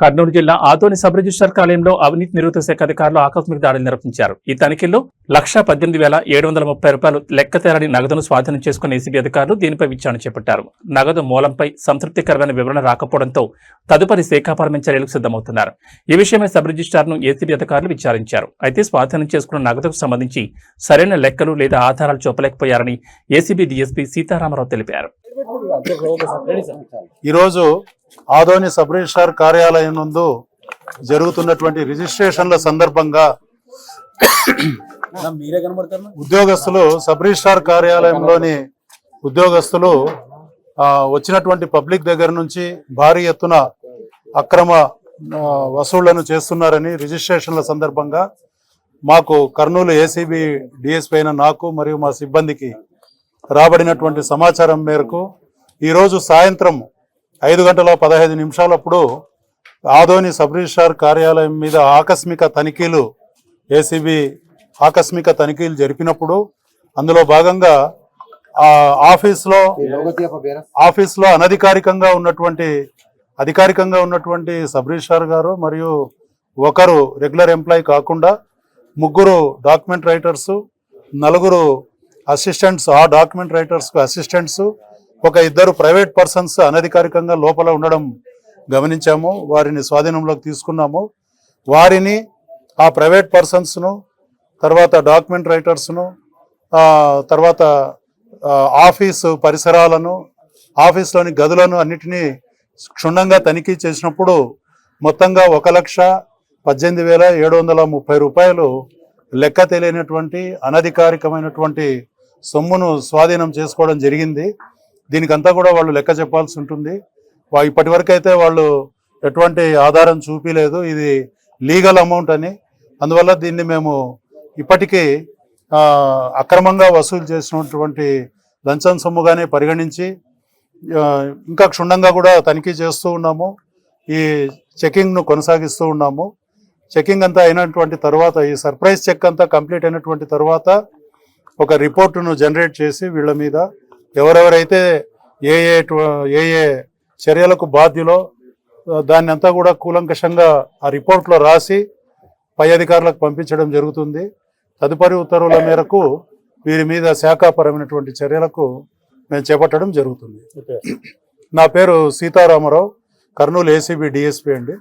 కర్నూలు జిల్లా Adoni sub registrar కార్యాలయంలో అవినీతి నిరోధక శాఖ అధికారులు ఆకస్మిక దాడులు నిర్వహించారు. ఈ తనిఖీల్లో 1,18,730 రూపాయలు లెక్క తేరని నగదును స్వాధీనం చేసుకున్న ఏసీబీ అధికారులు దీనిపై విచారణ చేపట్టారు. నగదు మూలంపై సంతృప్తికరమైన వివరణ రాకపోవడంతో తదుపరి శాఖాపరమైన చర్యలకు సిద్ధమవుతున్నారు. ఈ విషయమై సబ్ రిజిస్ట్రార్ను ఏసీబీ అధికారులు విచారించారు. అయితే స్వాధీనం చేసుకున్న నగదుకు సంబంధించి సరైన లెక్కలు లేదా ఆధారాలు చూపలేకపోయారని ఏసీబీ డీఎస్పీ సీతారామరావు తెలిపారు. ఈరోజు ఆదోని సబ్ రిజిస్ట్రార్ కార్యాలయం నందు జరుగుతున్నటువంటి రిజిస్ట్రేషన్ల సందర్భంగా ఉద్యోగస్తులు సబ్ రిజిస్ట్రార్ కార్యాలయంలోని ఉద్యోగస్తులు వచ్చినటువంటి పబ్లిక్ దగ్గర నుంచి భారీ ఎత్తున అక్రమ వసూళ్లను చేస్తున్నారని రిజిస్ట్రేషన్ల సందర్భంగా మాకు కర్నూలు ఏసీబీ డిఎస్పీ అయిన నాకు మరియు మా సిబ్బందికి రాబడినటువంటి సమాచారం మేరకు ఈరోజు సాయంత్రం 5:15 ఆదోని సబ్ రిజిస్ట్రార్ కార్యాలయం మీద ఏసీబీ ఆకస్మిక తనిఖీలు జరిపినప్పుడు అందులో భాగంగా ఆఫీస్లో అధికారికంగా ఉన్నటువంటి సబ్ రిజిస్ట్రార్ గారు మరియు ఒకరు రెగ్యులర్ ఎంప్లాయీ కాకుండా 3 డాక్యుమెంట్ రైటర్స్, 4 అసిస్టెంట్స్, ఆ డాక్యుమెంట్ రైటర్స్ కు అసిస్టెంట్స్, ఒక 2 ప్రైవేట్ పర్సన్స్ అనధికారికంగా లోపల ఉండడం గమనించాము. వారిని స్వాధీనంలోకి తీసుకున్నాము. వారిని, ఆ ప్రైవేట్ పర్సన్స్ను, తర్వాత డాక్యుమెంట్ రైటర్స్ను, తర్వాత ఆఫీసు పరిసరాలను, ఆఫీస్లోని గదులను అన్నిటినీ క్షుణ్ణంగా తనిఖీ చేసినప్పుడు మొత్తంగా 1,18,730 రూపాయలు లెక్క తెలియనటువంటి అనధికారికమైనటువంటి సొమ్మును స్వాధీనం చేసుకోవడం జరిగింది. దీనికంతా కూడా వాళ్ళు లెక్క చెప్పాల్సి ఉంటుంది. ఇప్పటి వరకు అయితే వాళ్ళు ఎటువంటి ఆధారం చూపించలేదు ఇది లీగల్ అమౌంట్ అని. అందువల్ల దీన్ని మేము ఇప్పటికీ అక్రమంగా వసూలు చేసినటువంటి లంచం సొమ్ముగానే పరిగణించి ఇంకా క్షుణ్ణంగా కూడా తనిఖీ చేస్తూ ఉన్నాము. ఈ చెకింగ్ను కొనసాగిస్తూ ఉన్నాము. చెకింగ్ అంతా అయినటువంటి తర్వాత, ఈ సర్ప్రైజ్ చెక్ అంతా కంప్లీట్ అయినటువంటి తర్వాత ఒక రిపోర్టును జనరేట్ చేసి వీళ్ళ మీద ఎవరెవరైతే ఏ చర్యలకు బాధ్యులో దాన్ని అంతా కూడా కూలంకషంగా ఆ రిపోర్ట్లో రాసి పై అధికారులకు పంపించడం జరుగుతుంది. తదుపరి ఉత్తర్వుల మేరకు వీరి మీద శాఖాపరమైనటువంటి చర్యలకు మేము చేపట్టడం జరుగుతుంది. నా పేరు సీతారామరావు, కర్నూలు ఏసీబీ డిఎస్పీ అండి.